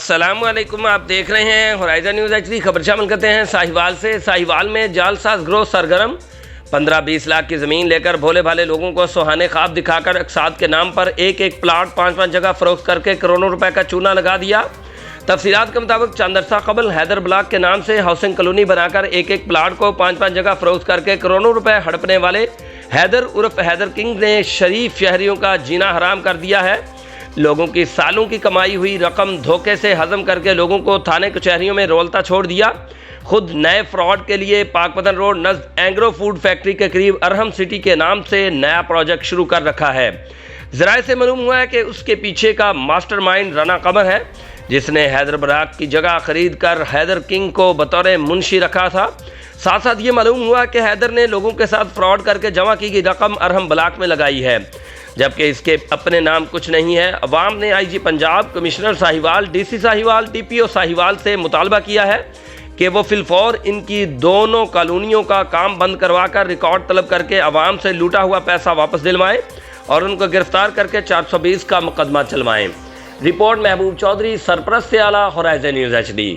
अस्सलामुअलैकुम, आप देख रहे हैं होराइजन न्यूज़ एचडी। खबर शामिल करते हैं साहिवाल से। साहिवाल में जालसाज ग्रोह सरगर्म 15-20 लाख की ज़मीन लेकर भोले भाले लोगों को सुहाने ख्वाब दिखाकर अकसाद के नाम पर एक एक प्लाट 5-5 जगह फरोख्त करके करोड़ों रुपए का चूना लगा दिया। तफसीलात के मुताबिक चंद अरसा कबल हैदर ब्लॉक के नाम से हाउसिंग कॉलोनी बनाकर एक एक प्लाट को 5-5 जगह फरोख्त करके करोड़ों रुपए हड़पने वाले हैदर उर्फ हैदर किंग ने शरीफ शहरियों का जीना हराम कर दिया है। लोगों की सालों की कमाई हुई रकम धोखे से हजम करके लोगों को थाने कचहरियों में रोलता छोड़ दिया। खुद नए फ्रॉड के लिए पाकपतन रोड नज़द एंग्रो फूड फैक्ट्री के करीब अरहम सिटी के नाम से नया प्रोजेक्ट शुरू कर रखा है। ज़राए से मालूम हुआ है कि उसके पीछे का मास्टरमाइंड राना कमर है, जिसने हैदर ब्लॉक की जगह खरीद कर हैदर किंग को बतौर मुंशी रखा था। साथ साथ ये मालूम हुआ कि हैदर ने लोगों के साथ फ्रॉड करके जमा की गई रकम अरहम ब्लॉक में लगाई है, जबकि इसके अपने नाम कुछ नहीं है। अवाम ने IG Punjab, commissioner Sahiwal, DC Sahiwal, DPO Sahiwal से मुतालबा किया है कि वो फिलफौर इनकी दोनों कॉलोनियों का काम बंद करवाकर रिकॉर्ड तलब करके अवाम से लूटा हुआ पैसा वापस दिलवाएं और उनको गिरफ्तार करके 420 का मुकदमा चलवाएं। रिपोर्ट महबूब चौधरी, सरपरस्त आला, होराइजन न्यूज़ एचडी।